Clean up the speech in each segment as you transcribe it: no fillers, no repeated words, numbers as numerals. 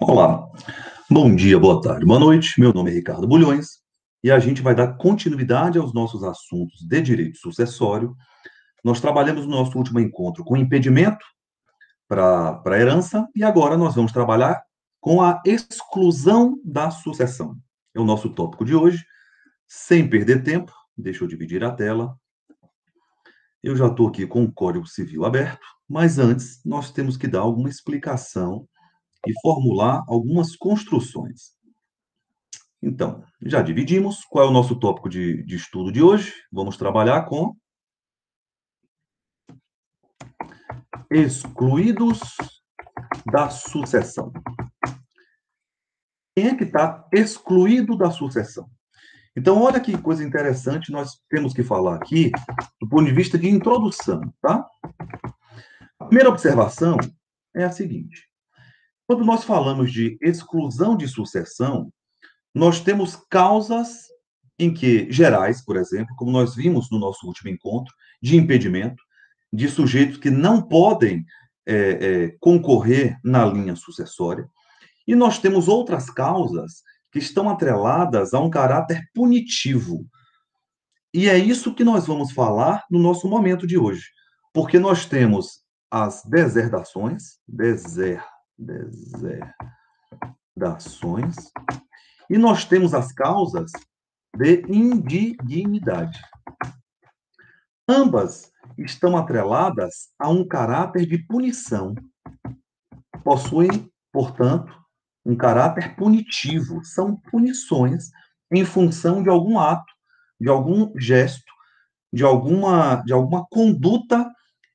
Olá, bom dia, boa tarde, boa noite. Meu nome é Ricardo Bulhões e a gente vai dar continuidade aos nossos assuntos de direito sucessório. Nós trabalhamos no nosso último encontro com impedimento para herança e agora nós vamos trabalhar com a exclusão da sucessão. É o nosso tópico de hoje. Sem perder tempo, deixa eu dividir a tela. Eu já estou aqui com o Código Civil aberto, mas antes nós temos que dar alguma explicação e formular algumas construções. Então, já dividimos. Qual é o nosso tópico de estudo de hoje? Vamos trabalhar com excluídos da sucessão. Quem é que está excluído da sucessão? Então, olha que coisa interessante, nós temos que falar aqui do ponto de vista de introdução, tá? A primeira observação é a seguinte: quando nós falamos de exclusão de sucessão, nós temos causas em que, gerais, por exemplo, como nós vimos no nosso último encontro, de impedimento, de sujeitos que não podem concorrer na linha sucessória. E nós temos outras causas que estão atreladas a um caráter punitivo. E é isso que nós vamos falar no nosso momento de hoje. Porque nós temos as deserdações, e nós temos as causas de indignidade. Ambas estão atreladas a um caráter de punição. Possuem, portanto, um caráter punitivo. São punições em função de algum ato, de algum gesto, de alguma conduta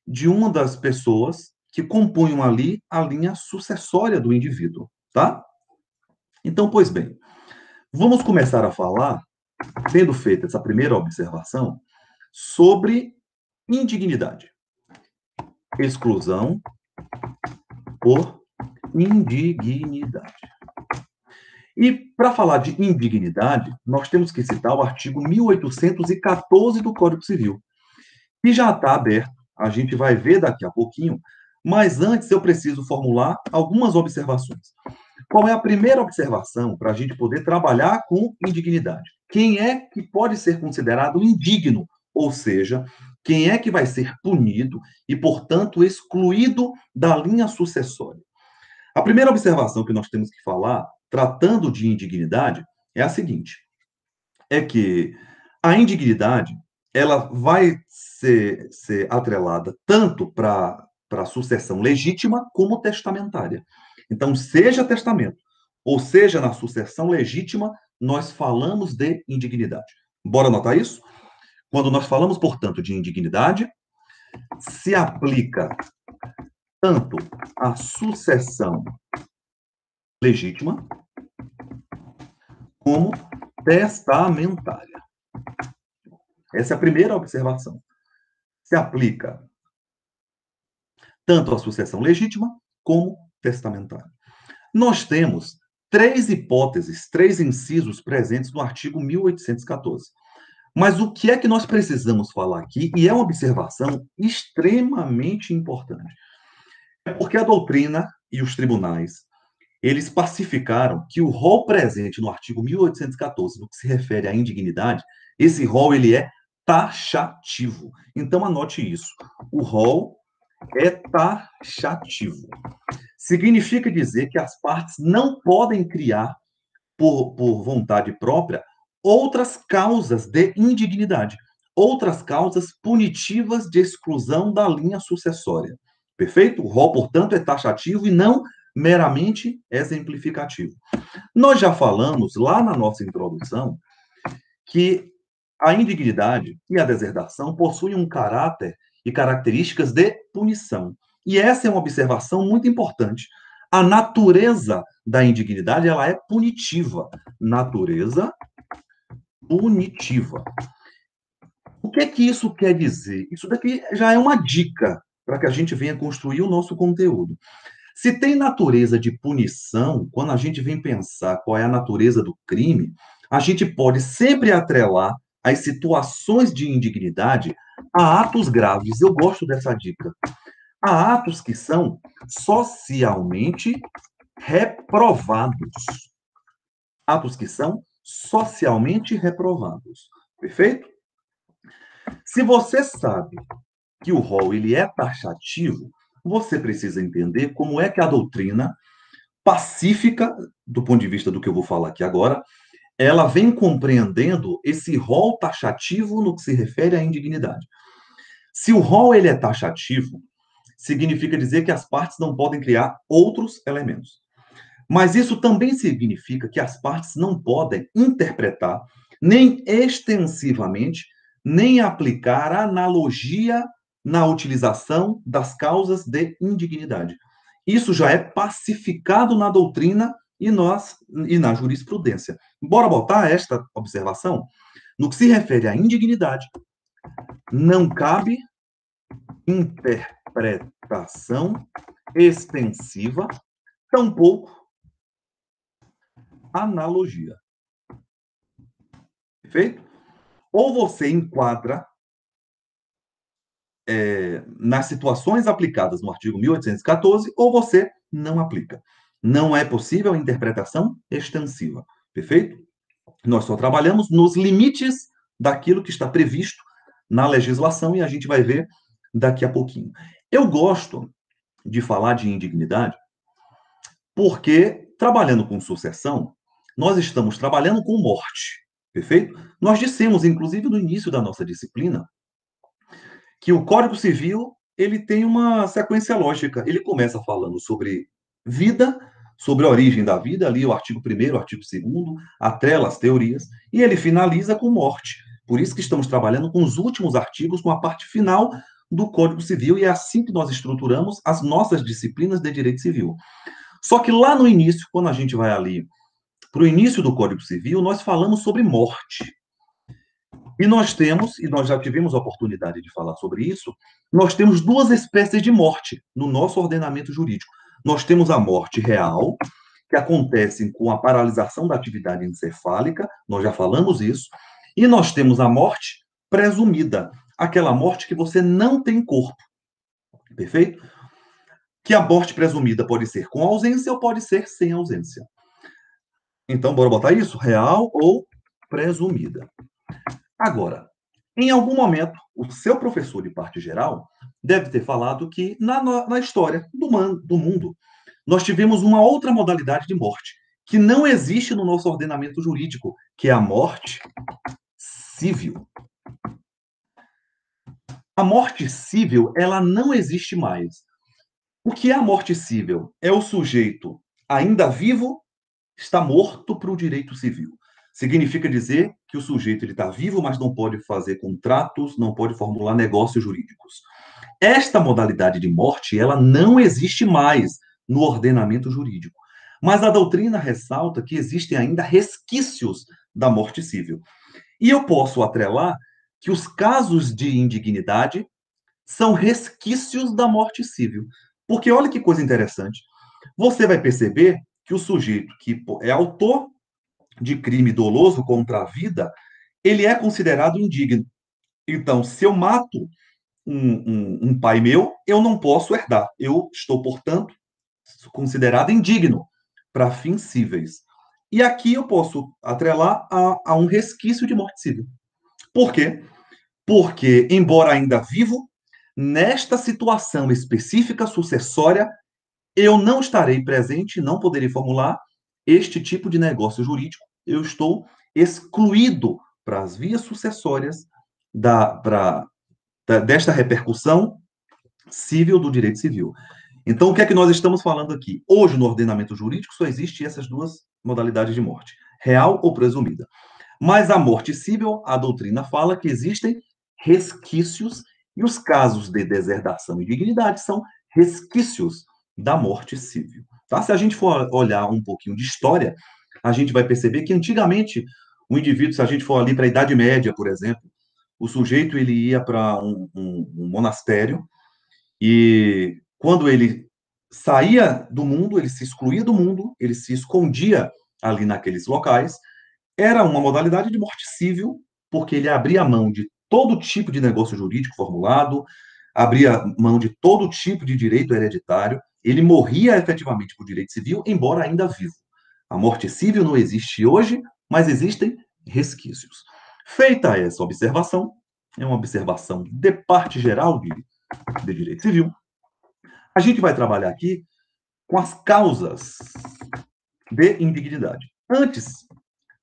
de uma das pessoas que compunham ali a linha sucessória do indivíduo, tá? Então, pois bem, vamos começar a falar, tendo feito essa primeira observação, sobre indignidade. Exclusão por indignidade. E para falar de indignidade, nós temos que citar o artigo 1814 do Código Civil, que já está aberto, a gente vai ver daqui a pouquinho, mas antes eu preciso formular algumas observações. Qual é a primeira observação para a gente poder trabalhar com indignidade? Quem é que pode ser considerado indigno? Ou seja, quem é que vai ser punido e, portanto, excluído da linha sucessória? A primeira observação que nós temos que falar, tratando de indignidade, é a seguinte: é que a indignidade ela vai ser atrelada tanto para a sucessão legítima como testamentária. Então, seja testamento, ou seja na sucessão legítima, nós falamos de indignidade. Bora anotar isso? Quando nós falamos, portanto, de indignidade, se aplica tanto à sucessão legítima como testamentária. Essa é a primeira observação. Se aplica tanto à sucessão legítima como testamentária. Nós temos três hipóteses, três incisos presentes no artigo 1814. Mas o que é que nós precisamos falar aqui, e é uma observação extremamente importante, é porque a doutrina e os tribunais, eles pacificaram que o rol presente no artigo 1814, no que se refere à indignidade, esse rol ele é taxativo. Então, anote isso. O rol é taxativo. Significa dizer que as partes não podem criar, por vontade própria, outras causas de indignidade, outras causas punitivas de exclusão da linha sucessória. Perfeito? O rol, portanto, é taxativo e não meramente exemplificativo. Nós já falamos lá na nossa introdução que a indignidade e a deserdação possuem um caráter e características de punição. E essa é uma observação muito importante. A natureza da indignidade, ela é punitiva. Natureza punitiva. O que é que isso quer dizer? Isso daqui já é uma dica para que a gente venha construir o nosso conteúdo. Se tem natureza de punição, quando a gente vem pensar qual é a natureza do crime, a gente pode sempre atrelar as situações de indignidade a atos graves. Eu gosto dessa dica. Há atos que são socialmente reprovados. Atos que são socialmente reprovados. Perfeito? Se você sabe que o rol ele é taxativo, você precisa entender como é que a doutrina pacífica, do ponto de vista do que eu vou falar aqui agora, ela vem compreendendo esse rol taxativo no que se refere à indignidade. Se o rol ele é taxativo, significa dizer que as partes não podem criar outros elementos. Mas isso também significa que as partes não podem interpretar, nem extensivamente, nem aplicar analogia na utilização das causas de indignidade. Isso já é pacificado na doutrina e na jurisprudência. Bora botar esta observação? No que se refere à indignidade, não cabe interpretação extensiva, tampouco analogia. Perfeito? Ou você enquadra nas situações aplicadas no artigo 1814, ou você não aplica. Não é possível a interpretação extensiva. Perfeito? Nós só trabalhamos nos limites daquilo que está previsto na legislação e a gente vai ver daqui a pouquinho. Eu gosto de falar de indignidade porque, trabalhando com sucessão, nós estamos trabalhando com morte. Perfeito? Nós dissemos, inclusive, no início da nossa disciplina, que o Código Civil ele tem uma sequência lógica. Ele começa falando sobre vida, sobre a origem da vida, ali o artigo 1º, o artigo 2º, atrela as teorias, e ele finaliza com morte. Por isso que estamos trabalhando com os últimos artigos, com a parte final do Código Civil, e é assim que nós estruturamos as nossas disciplinas de direito civil. Só que lá no início, quando a gente vai ali para o início do Código Civil, nós falamos sobre morte. E nós temos, e nós já tivemos a oportunidade de falar sobre isso, nós temos duas espécies de morte no nosso ordenamento jurídico. Nós temos a morte real, que acontece com a paralisação da atividade encefálica, nós já falamos isso, e nós temos a morte presumida, aquela morte que você não tem corpo. Perfeito? Que a morte presumida pode ser com ausência ou pode ser sem ausência. Então, bora botar isso? Real ou presumida. Agora, em algum momento, o seu professor de parte geral deve ter falado que na história do mundo, nós tivemos uma outra modalidade de morte, que não existe no nosso ordenamento jurídico, que é a morte civil. A morte civil, ela não existe mais. O que é a morte civil? É o sujeito ainda vivo, está morto para o direito civil. Significa dizer que o sujeito está vivo, mas não pode fazer contratos, não pode formular negócios jurídicos. Esta modalidade de morte, ela não existe mais no ordenamento jurídico. Mas a doutrina ressalta que existem ainda resquícios da morte civil. E eu posso atrelar que os casos de indignidade são resquícios da morte civil. Porque olha que coisa interessante. Você vai perceber que o sujeito que é autor de crime doloso contra a vida, ele é considerado indigno. Então, se eu mato um pai meu, eu não posso herdar. Eu estou, portanto, considerado indigno para fins cíveis. E aqui eu posso atrelar a um resquício de morte civil. Por quê? Porque, embora ainda vivo, nesta situação específica sucessória, eu não estarei presente, não poderei formular este tipo de negócio jurídico. Eu estou excluído para as vias sucessórias desta repercussão civil do direito civil. Então, o que é que nós estamos falando aqui? Hoje, no ordenamento jurídico, só existem essas duas modalidades de morte, real ou presumida. Mas a morte civil, a doutrina fala que existem resquícios, e os casos de deserdação e dignidade são resquícios da morte civil. Tá? Se a gente for olhar um pouquinho de história, a gente vai perceber que antigamente o indivíduo, se a gente for ali para a Idade Média, por exemplo, o sujeito ele ia para um monastério e quando ele saía do mundo, ele se excluía do mundo, ele se escondia ali naqueles locais, era uma modalidade de morte civil, porque ele abria mão de todo tipo de negócio jurídico formulado, abria mão de todo tipo de direito hereditário, ele morria efetivamente por direito civil, embora ainda vivo. A morte civil não existe hoje, mas existem resquícios. Feita essa observação, é uma observação de parte geral de direito civil, a gente vai trabalhar aqui com as causas de indignidade. Antes,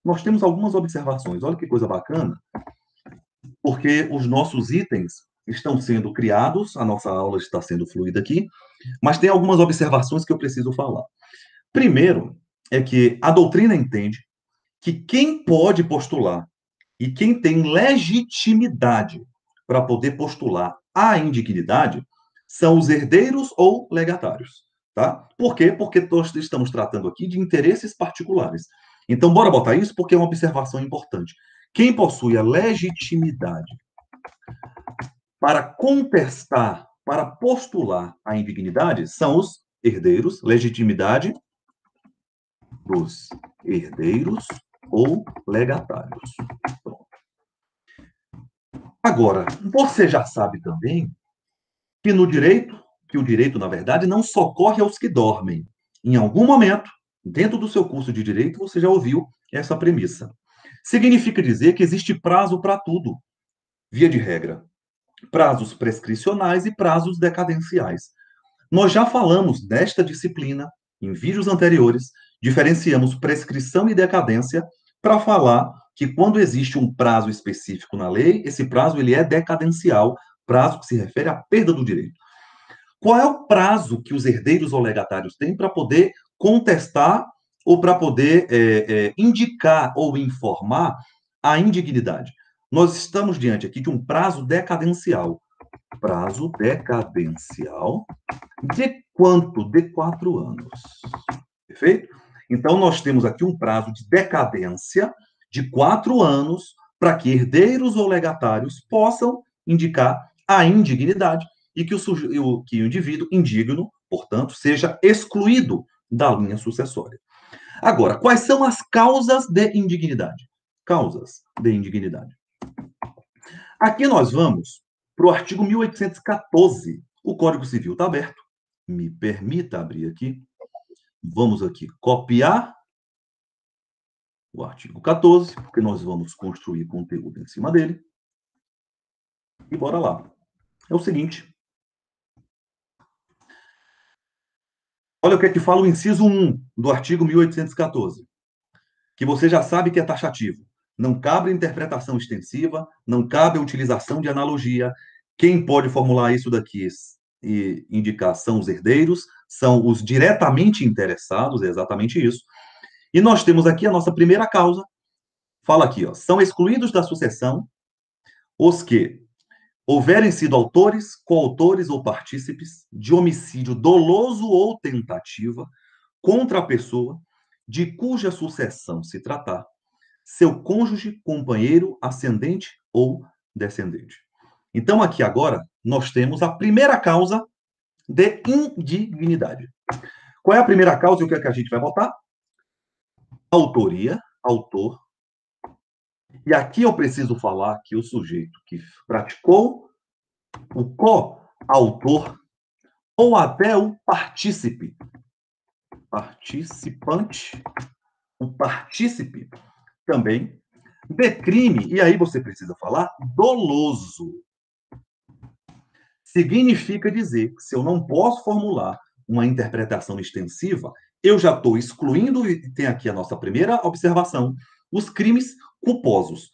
nós temos algumas observações. Olha que coisa bacana, porque os nossos itens estão sendo criados, a nossa aula está sendo fluida aqui, mas tem algumas observações que eu preciso falar. Primeiro, é que a doutrina entende que quem pode postular e quem tem legitimidade para poder postular a indignidade são os herdeiros ou legatários, tá? Por quê? Porque nós estamos tratando aqui de interesses particulares. Então, bora botar isso porque é uma observação importante. Quem possui a legitimidade para contestar, para postular a indignidade, são os herdeiros, legitimidade dos herdeiros ou legatários. Pronto. Agora, você já sabe também que no direito, que o direito, na verdade, não socorre aos que dormem. Em algum momento, dentro do seu curso de direito, você já ouviu essa premissa. Significa dizer que existe prazo para tudo, via de regra. Prazos prescricionais e prazos decadenciais. Nós já falamos nesta disciplina, em vídeos anteriores, diferenciamos prescrição e decadência para falar que quando existe um prazo específico na lei, esse prazo ele é decadencial, prazo que se refere à perda do direito. Qual é o prazo que os herdeiros ou legatários têm para poder contestar ou para poder indicar ou informar a indignidade? Nós estamos diante aqui de um prazo decadencial. Prazo decadencial de quanto? De 4 anos. Perfeito? Então, nós temos aqui um prazo de decadência de 4 anos para que herdeiros ou legatários possam indicar a indignidade e que o indivíduo indigno, portanto, seja excluído da linha sucessória. Agora, quais são as causas de indignidade? Causas de indignidade. Aqui nós vamos para o artigo 1814. O Código Civil está aberto. Me permita abrir aqui. Vamos aqui copiar o artigo 14, porque nós vamos construir conteúdo em cima dele. E bora lá. É o seguinte. Olha o que é que fala o inciso 1 do artigo 1814, que você já sabe que é taxativo. Não cabe interpretação extensiva, não cabe a utilização de analogia. Quem pode formular isso daqui e indicar são os herdeiros, são os diretamente interessados, é exatamente isso. E nós temos aqui a nossa primeira causa. Fala aqui, ó, são excluídos da sucessão os que houverem sido autores, coautores ou partícipes de homicídio doloso ou tentativa contra a pessoa de cuja sucessão se tratar, seu cônjuge, companheiro, ascendente ou descendente. Então, aqui agora, nós temos a primeira causa de indignidade. Qual é a primeira causa e o que é que a gente vai botar? Autoria, autor. E aqui eu preciso falar que o sujeito que praticou, o coautor, ou até o partícipe, participante, o partícipe também, de crime, e aí você precisa falar doloso. Significa dizer que se eu não posso formular uma interpretação extensiva, eu já estou excluindo, e tem aqui a nossa primeira observação, os crimes culposos.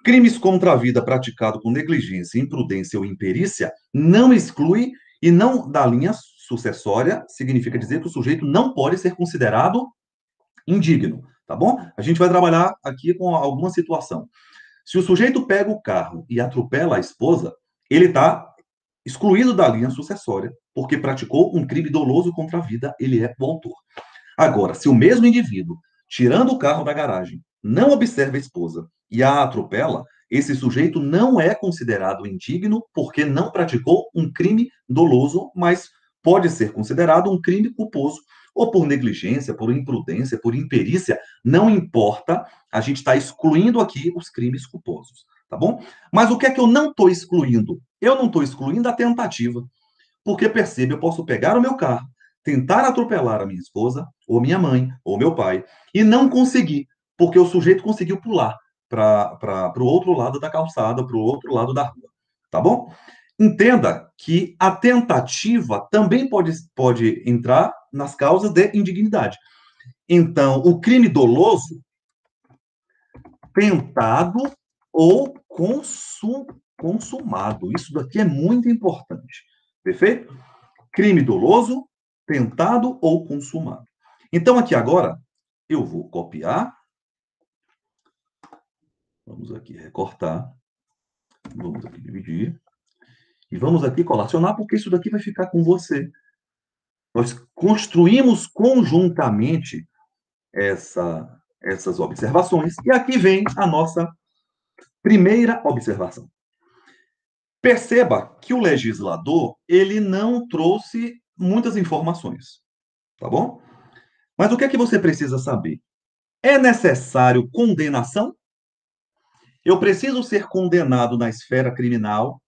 Crimes contra a vida praticado com negligência, imprudência ou imperícia não exclui e não da linha sucessória, significa dizer que o sujeito não pode ser considerado indigno, tá bom? A gente vai trabalhar aqui com alguma situação. Se o sujeito pega o carro e atropela a esposa, ele está excluído da linha sucessória, porque praticou um crime doloso contra a vida, ele é o autor. Agora, se o mesmo indivíduo, tirando o carro da garagem, não observa a esposa e a atropela, esse sujeito não é considerado indigno porque não praticou um crime doloso, mas pode ser considerado um crime culposo, ou por negligência, por imprudência, por imperícia, não importa, a gente está excluindo aqui os crimes culposos, tá bom? Mas o que é que eu não estou excluindo? Eu não estou excluindo a tentativa, porque percebe, eu posso pegar o meu carro, tentar atropelar a minha esposa, ou minha mãe, ou meu pai, e não conseguir, porque o sujeito conseguiu pular para o outro lado da calçada, para o outro lado da rua. Tá bom? Entenda que a tentativa também pode entrar nas causas de indignidade. Então, o crime doloso, tentado ou consumado. Isso daqui é muito importante. Perfeito? Crime doloso, tentado ou consumado. Então, aqui agora, eu vou copiar. Vamos aqui recortar. Vamos aqui dividir. E vamos aqui colacionar, porque isso daqui vai ficar com você. Nós construímos conjuntamente essas observações. E aqui vem a nossa primeira observação. Perceba que o legislador, ele não trouxe muitas informações, tá bom? Mas o que é que você precisa saber? É necessário condenação? Eu preciso ser condenado na esfera criminal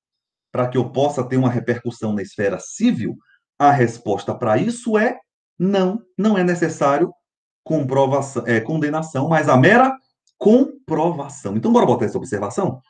para que eu possa ter uma repercussão na esfera civil? A resposta para isso é não, não é necessário condenação, mas a mera comprovação. Então, bora botar essa observação?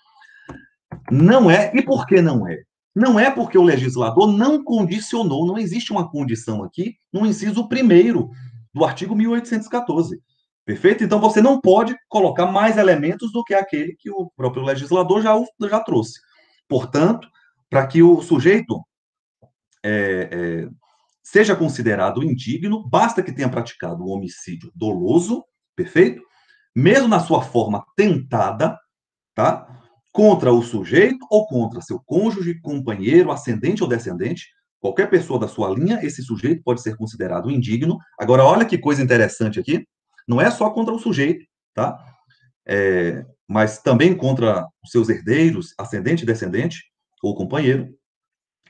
Não é. E por que não é? Não é porque o legislador não condicionou, não existe uma condição aqui no inciso 1º do artigo 1814. Perfeito? Então você não pode colocar mais elementos do que aquele que o próprio legislador já trouxe. Portanto, para que o sujeito seja considerado indigno, basta que tenha praticado o homicídio doloso, perfeito? Mesmo na sua forma tentada, tá? Contra o sujeito ou contra seu cônjuge, companheiro, ascendente ou descendente, qualquer pessoa da sua linha, esse sujeito pode ser considerado indigno. Agora, olha que coisa interessante aqui. Não é só contra o sujeito, tá? Mas também contra os seus herdeiros, ascendente, descendente ou companheiro.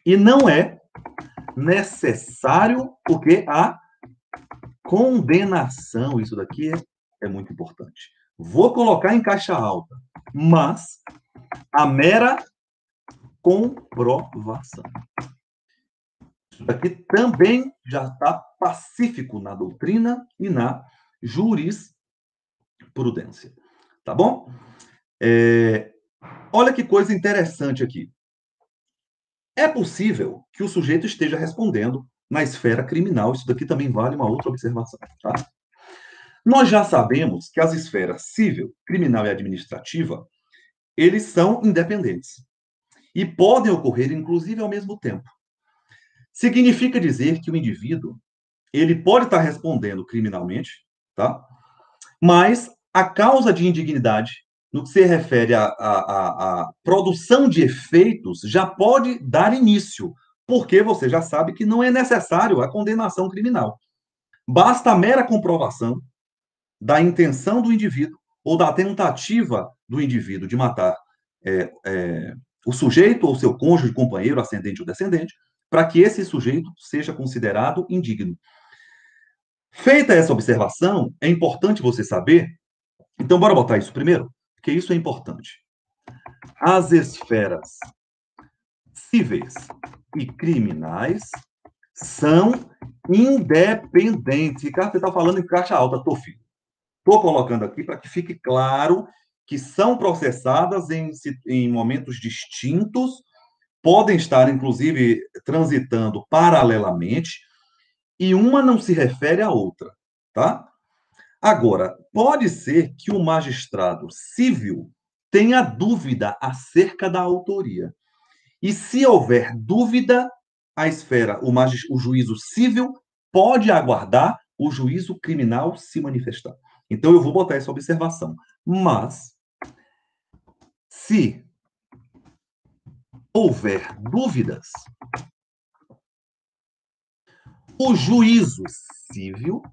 E não é necessário porque a condenação, isso daqui é muito importante. Vou colocar em caixa alta, mas a mera comprovação. Isso daqui também já está pacífico na doutrina e na jurisprudência. Tá bom? Olha que coisa interessante aqui. É possível que o sujeito esteja respondendo na esfera criminal. Isso daqui também vale uma outra observação. Tá? Nós já sabemos que as esferas civil, criminal e administrativa, eles são independentes e podem ocorrer, inclusive, ao mesmo tempo. Significa dizer que o indivíduo ele pode estar respondendo criminalmente, tá? Mas a causa de indignidade, no que se refere à produção de efeitos, já pode dar início, porque você já sabe que não é necessário a condenação criminal. Basta a mera comprovação da intenção do indivíduo ou da tentativa do indivíduo de matar o sujeito ou seu cônjuge, companheiro, ascendente ou descendente, para que esse sujeito seja considerado indigno. Feita essa observação, é importante você saber. Então, bora botar isso primeiro, porque isso é importante. As esferas cíveis e criminais são independentes. Ricardo, você está falando em caixa alta, tô, filho. Estou colocando aqui para que fique claro que são processadas em momentos distintos, podem estar, inclusive, transitando paralelamente, e uma não se refere à outra, tá? Agora, pode ser que o magistrado civil tenha dúvida acerca da autoria. E se houver dúvida, a esfera, o juízo civil pode aguardar o juízo criminal se manifestar. Então, eu vou botar essa observação. Mas, se houver dúvidas, o juízo civil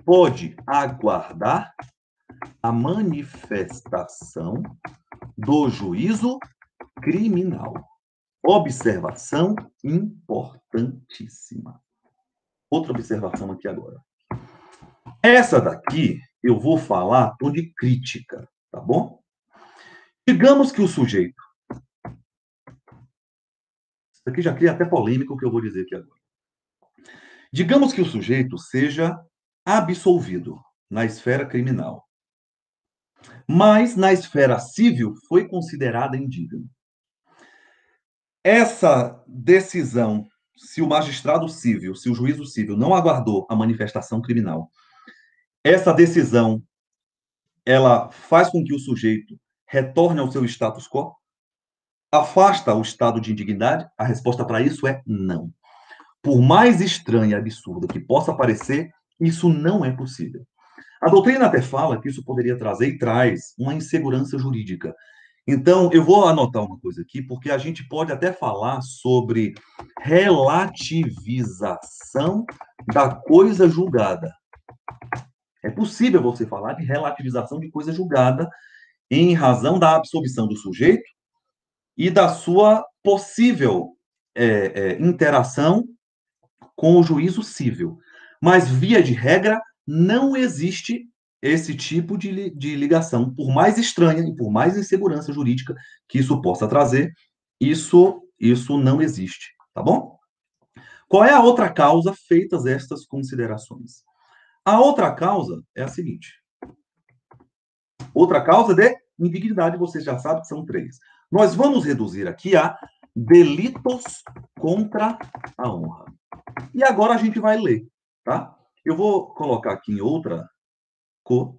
pode aguardar a manifestação do juízo criminal. Observação importantíssima. Outra observação aqui agora. Essa daqui eu vou falar tom de crítica, tá bom? Digamos que o sujeito. Isso aqui já cria até polêmica o que eu vou dizer aqui agora. Digamos que o sujeito seja absolvido na esfera criminal, mas na esfera civil foi considerada indigno. Essa decisão, se o magistrado civil, se o juízo civil não aguardou a manifestação criminal, essa decisão, ela faz com que o sujeito retorne ao seu status quo? Afasta o estado de indignidade? A resposta para isso é não. Por mais estranho e absurdo que possa parecer, isso não é possível. A doutrina até fala que isso poderia trazer e traz uma insegurança jurídica. Então, eu vou anotar uma coisa aqui, porque a gente pode até falar sobre relativização da coisa julgada. É possível você falar de relativização de coisa julgada em razão da absolvição do sujeito e da sua possível interação com o juízo civil. Mas, via de regra, não existe esse tipo de ligação, por mais estranha e por mais insegurança jurídica que isso possa trazer, isso não existe, tá bom? Qual é a outra causa feitas estas considerações? A outra causa é a seguinte. Outra causa de indignidade, vocês já sabem que são três. Nós vamos reduzir aqui a delitos contra a honra. E agora a gente vai ler, tá? Eu vou colocar aqui em outra cor.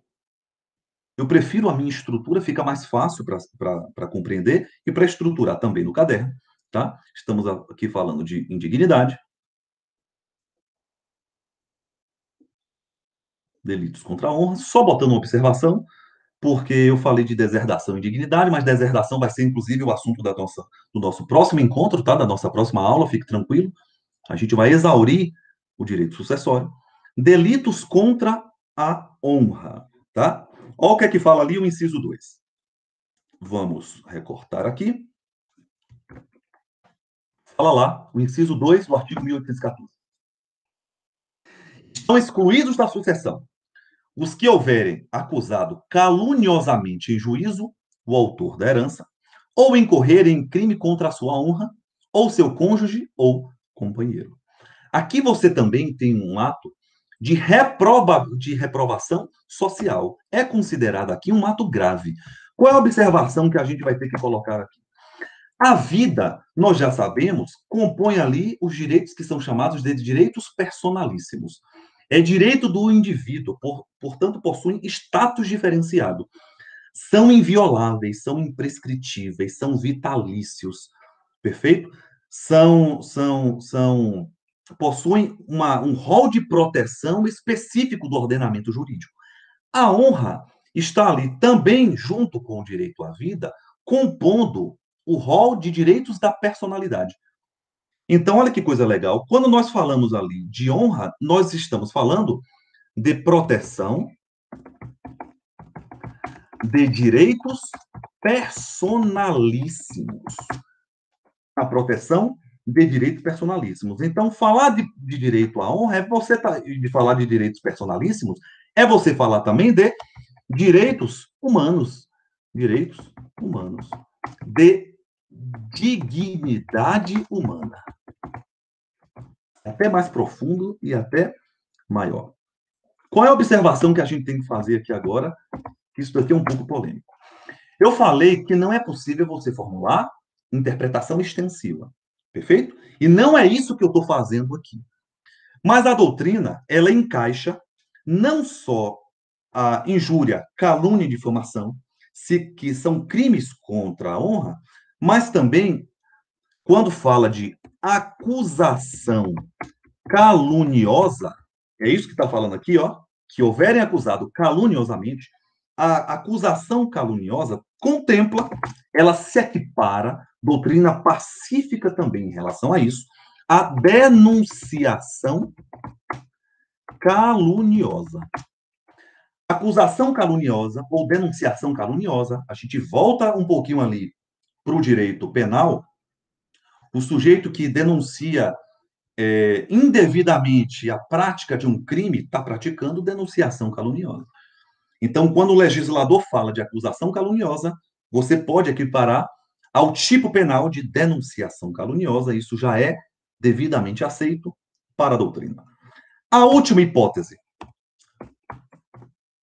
Eu prefiro a minha estrutura, fica mais fácil para compreender e para estruturar também no caderno, tá? Estamos aqui falando de indignidade, delitos contra a honra, só botando uma observação, porque eu falei de deserdação e indignidade, mas deserdação vai ser inclusive o assunto do nosso próximo encontro, tá? Da nossa próxima aula, fique tranquilo. A gente vai exaurir o direito sucessório. Delitos contra a honra, tá? Olha o que é que fala ali o inciso 2. Vamos recortar aqui. Fala lá, o inciso 2 do artigo 1814. São excluídos da sucessão os que houverem acusado caluniosamente em juízo o autor da herança, ou incorrerem em crime contra a sua honra, ou seu cônjuge ou companheiro. Aqui você também tem um ato de reprovação social. É considerado aqui um ato grave. Qual é a observação que a gente vai ter que colocar aqui? A vida, nós já sabemos, compõe ali os direitos que são chamados de direitos personalíssimos. É direito do indivíduo, portanto, possuem status diferenciado. São invioláveis, são imprescritíveis, são vitalícios, perfeito? Possuem um rol de proteção específico do ordenamento jurídico. A honra está ali também, junto com o direito à vida, compondo o rol de direitos da personalidade. Então, olha que coisa legal. Quando nós falamos ali de honra, nós estamos falando de proteção de direitos personalíssimos. A proteção de direitos personalíssimos. Então, falar de direito à honra é você de falar de direitos personalíssimos, é você falar também de direitos humanos. Direitos humanos. De dignidade humana. Até mais profundo e até maior. Qual é a observação que a gente tem que fazer aqui agora? Que isso daqui é um pouco polêmico. Eu falei que não é possível você formular interpretação extensiva. Perfeito? E não é isso que eu estou fazendo aqui. Mas a doutrina, ela encaixa não só a injúria, calúnia e difamação, que são crimes contra a honra, mas também, quando fala de acusação caluniosa, é isso que está falando aqui, ó, que houverem acusado caluniosamente, a acusação caluniosa contempla, ela se equipara, doutrina pacífica também em relação a isso, a denunciação caluniosa. Acusação caluniosa ou denunciação caluniosa, a gente volta um pouquinho ali para o direito penal, o sujeito que denuncia indevidamente a prática de um crime está praticando denunciação caluniosa. Então, quando o legislador fala de acusação caluniosa, você pode equiparar ao tipo penal de denunciação caluniosa, isso já é devidamente aceito para a doutrina. A última hipótese.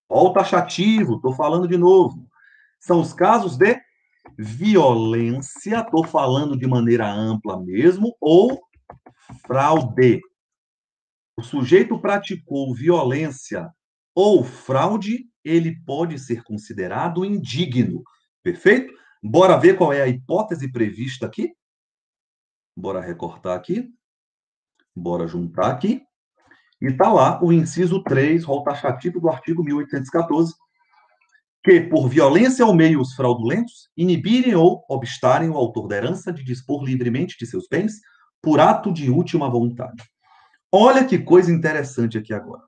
Olha o taxativo, estou falando de novo. São os casos de violência, estou falando de maneira ampla mesmo, ou fraude. O sujeito praticou violência ou fraude, ele pode ser considerado indigno. Perfeito? Bora ver qual é a hipótese prevista aqui? Bora recortar aqui. Bora juntar aqui. E está lá o inciso 3, rol taxativo do artigo 1814, que, por violência ou meios fraudulentos, inibirem ou obstarem o autor da herança de dispor livremente de seus bens por ato de última vontade. Olha que coisa interessante aqui agora.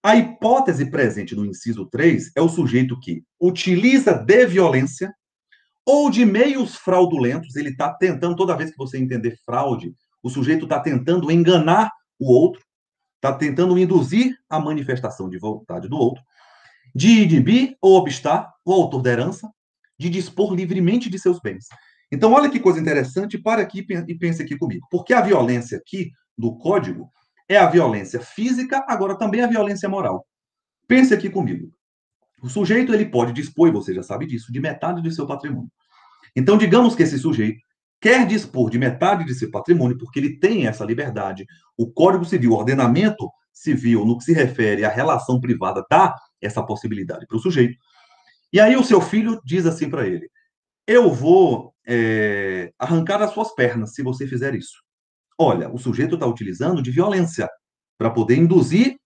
A hipótese presente no inciso 3 é o sujeito que utiliza de violência ou de meios fraudulentos, ele está tentando, toda vez que você entender fraude, o sujeito está tentando enganar o outro, está tentando induzir a manifestação de vontade do outro, de inibir ou obstar o autor da herança de dispor livremente de seus bens. Então, olha que coisa interessante, para aqui e pense aqui comigo. Porque a violência aqui do Código é a violência física, agora também a violência moral. Pense aqui comigo. O sujeito ele pode dispor, e você já sabe disso, de metade do seu patrimônio. Então, digamos que esse sujeito quer dispor de metade de seu patrimônio, porque ele tem essa liberdade. O Código Civil, o ordenamento civil, no que se refere à relação privada, dá essa possibilidade para o sujeito. E aí o seu filho diz assim para ele: eu vou arrancar as suas pernas se você fizer isso. Olha, o sujeito está utilizando de violência para poder induzir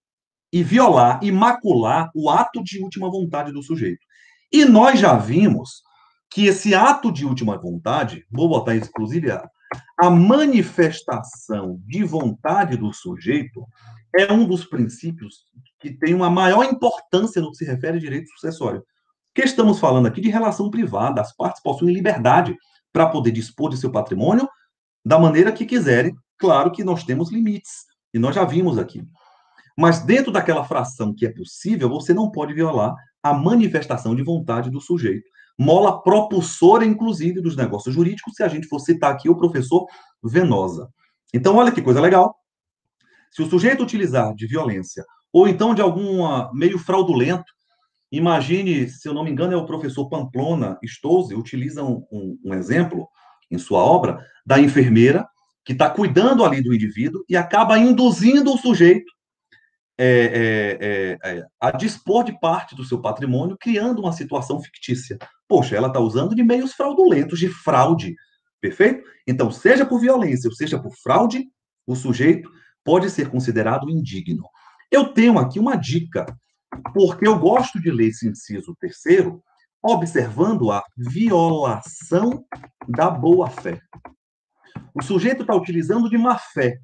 e violar e macular o ato de última vontade do sujeito. E nós já vimos que esse ato de última vontade, vou botar inclusive a manifestação de vontade do sujeito, é um dos princípios que tem uma maior importância no que se refere a direito sucessório. Porque estamos falando aqui de relação privada, as partes possuem liberdade para poder dispor de seu patrimônio da maneira que quiserem. Claro que nós temos limites, e nós já vimos aqui. Mas dentro daquela fração que é possível, você não pode violar a manifestação de vontade do sujeito. Mola propulsora, inclusive, dos negócios jurídicos, se a gente for citar aqui o professor Venosa. Então, olha que coisa legal. Se o sujeito utilizar de violência, ou então de algum meio fraudulento, imagine, se eu não me engano, é o professor Pamplona Stolze, utiliza um exemplo em sua obra da enfermeira que está cuidando ali do indivíduo e acaba induzindo o sujeito a dispor de parte do seu patrimônio, criando uma situação fictícia. Poxa, ela está usando de meios fraudulentos, de fraude, perfeito? Então, seja por violência ou seja por fraude, o sujeito pode ser considerado indigno. Eu tenho aqui uma dica, porque eu gosto de ler esse inciso terceiro, observando a violação da boa-fé. O sujeito está utilizando de má-fé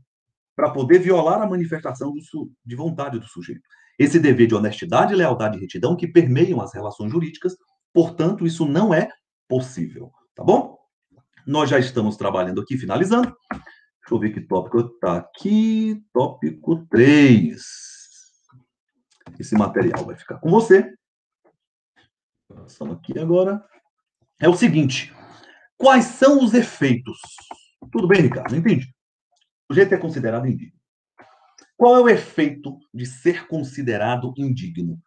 para poder violar a manifestação de vontade do sujeito. Esse dever de honestidade, lealdade e retidão que permeiam as relações jurídicas, portanto, isso não é possível, tá bom? Nós já estamos trabalhando aqui, finalizando. Deixa eu ver que tópico está aqui. Tópico 3. Esse material vai ficar com você. Passando aqui agora. É o seguinte: quais são os efeitos? Tudo bem, Ricardo? Entendi. O sujeito é considerado indigno. Qual é o efeito de ser considerado indigno?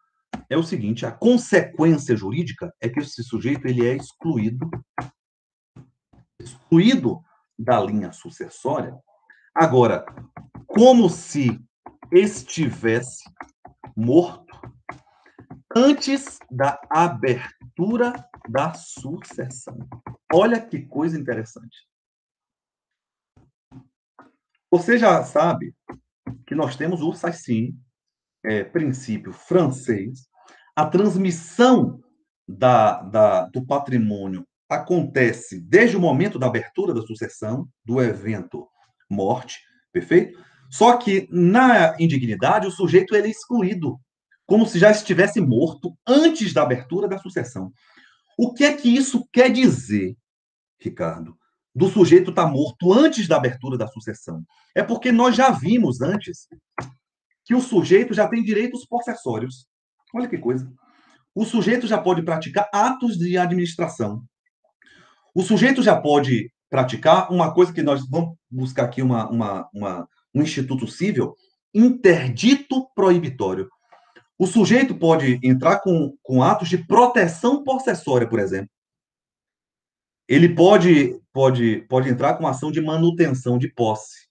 É o seguinte: a consequência jurídica é que esse sujeito ele é excluído da linha sucessória. Agora, como se estivesse morto antes da abertura da sucessão. Olha que coisa interessante. Você já sabe que nós temos o Saycine, princípio francês. A transmissão do patrimônio acontece desde o momento da abertura da sucessão, do evento morte, perfeito? Só que na indignidade o sujeito ele é excluído, como se já estivesse morto antes da abertura da sucessão. O que é que isso quer dizer, Ricardo? Do sujeito estar morto antes da abertura da sucessão. É porque nós já vimos antes que o sujeito já tem direitos possessórios. Olha que coisa. O sujeito já pode praticar atos de administração. O sujeito já pode praticar uma coisa que nós vamos buscar aqui um instituto civil, interdito proibitório. O sujeito pode entrar com atos de proteção possessória, por exemplo. Ele pode entrar com ação de manutenção de posse,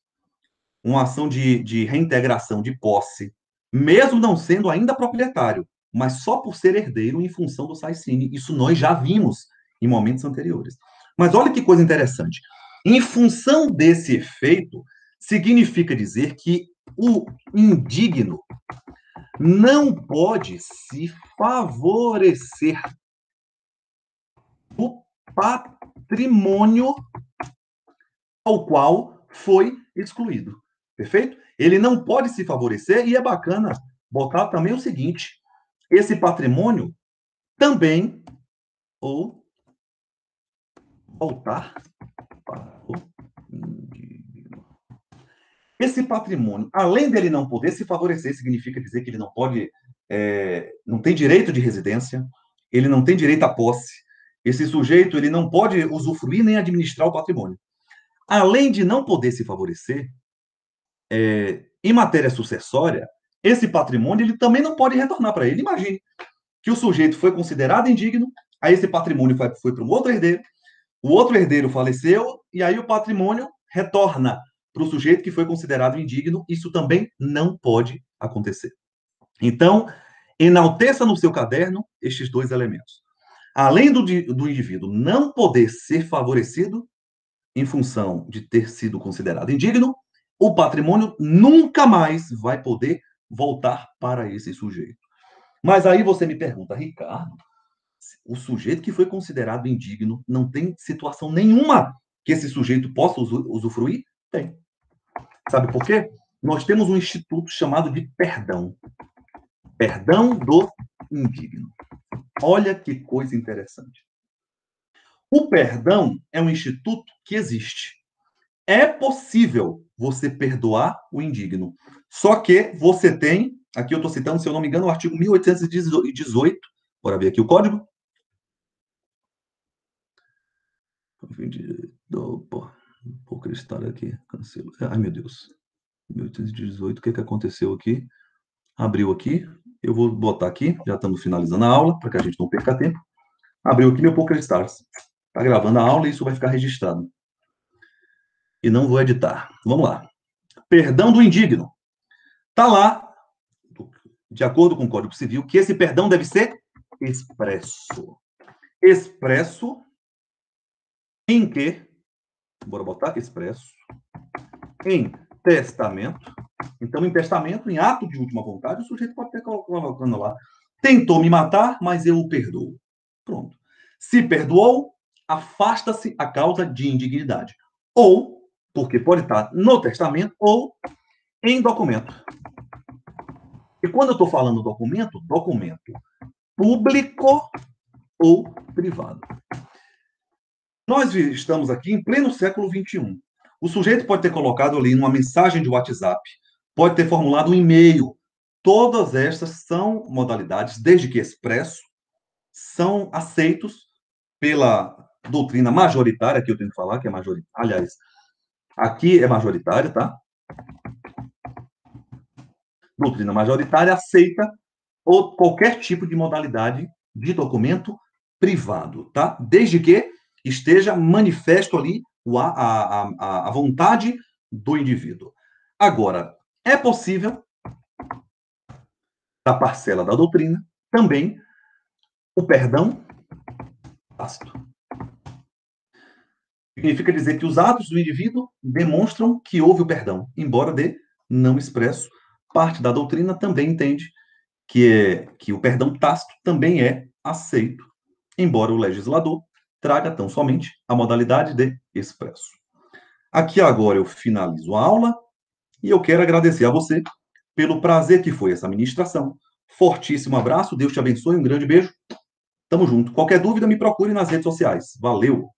uma ação de reintegração de posse, mesmo não sendo ainda proprietário, mas só por ser herdeiro em função do sai-sine. Isso nós já vimos em momentos anteriores. Mas olha que coisa interessante. Em função desse efeito, significa dizer que o indigno não pode se favorecer do patrimônio ao qual foi excluído. Perfeito? Ele não pode se favorecer, e é bacana botar também o seguinte: esse patrimônio também, ou voltar para o indigno. Esse patrimônio, além dele não poder se favorecer, significa dizer que ele não pode, não tem direito de residência, ele não tem direito à posse. Esse sujeito, ele não pode usufruir nem administrar o patrimônio. Além de não poder se favorecer, em matéria sucessória, esse patrimônio ele também não pode retornar para ele. Imagine que o sujeito foi considerado indigno, aí esse patrimônio foi para um outro herdeiro, o outro herdeiro faleceu, e aí o patrimônio retorna para o sujeito que foi considerado indigno. Isso também não pode acontecer. Então, enalteça no seu caderno estes dois elementos. Além do indivíduo não poder ser favorecido em função de ter sido considerado indigno, o patrimônio nunca mais vai poder voltar para esse sujeito. Mas aí você me pergunta, Ricardo, o sujeito que foi considerado indigno não tem situação nenhuma que esse sujeito possa usufruir? Tem. Sabe por quê? Nós temos um instituto chamado de perdão. Perdão do indigno. Olha que coisa interessante. O perdão é um instituto que existe. É possível você perdoar o indigno. Só que você tem, aqui eu estou citando, se eu não me engano, o artigo 1818. Bora ver aqui o código. Por cristal aqui, cancelo. Ai, meu Deus. 1818, o que aconteceu aqui? Abriu aqui, eu vou botar aqui, já estamos finalizando a aula, para que a gente não perca tempo. Abriu aqui meu PokerStars. Está gravando a aula e isso vai ficar registrado. E não vou editar. Vamos lá. Perdão do indigno. Está lá, de acordo com o Código Civil, que esse perdão deve ser expresso. Expresso em que? Bora botar aqui expresso. Em testamento. Então, em testamento, em ato de última vontade, o sujeito pode ter colocando lá. Tentou me matar, mas eu o perdoo. Pronto. Se perdoou, afasta-se a causa de indignidade. Ou, porque pode estar no testamento, ou em documento. E quando eu estou falando documento, documento público ou privado. Nós estamos aqui em pleno século XXI. O sujeito pode ter colocado ali uma mensagem de WhatsApp, pode ter formulado um e-mail. Todas estas são modalidades, desde que expresso, são aceitos pela doutrina majoritária, que eu tenho que falar, que é majoritária. Aliás, aqui é majoritária, tá? Doutrina majoritária aceita ou qualquer tipo de modalidade de documento privado, tá? Desde que esteja manifesto ali a vontade do indivíduo. Agora, é possível, da parcela da doutrina, também o perdão tácito. Significa dizer que os atos do indivíduo demonstram que houve o perdão, embora de não expresso. Parte da doutrina também entende que o perdão tácito também é aceito, embora o legislador traga tão somente a modalidade de expresso. Aqui agora eu finalizo a aula e eu quero agradecer a você pelo prazer que foi essa ministração. Fortíssimo abraço, Deus te abençoe, um grande beijo. Tamo junto. Qualquer dúvida, me procure nas redes sociais. Valeu!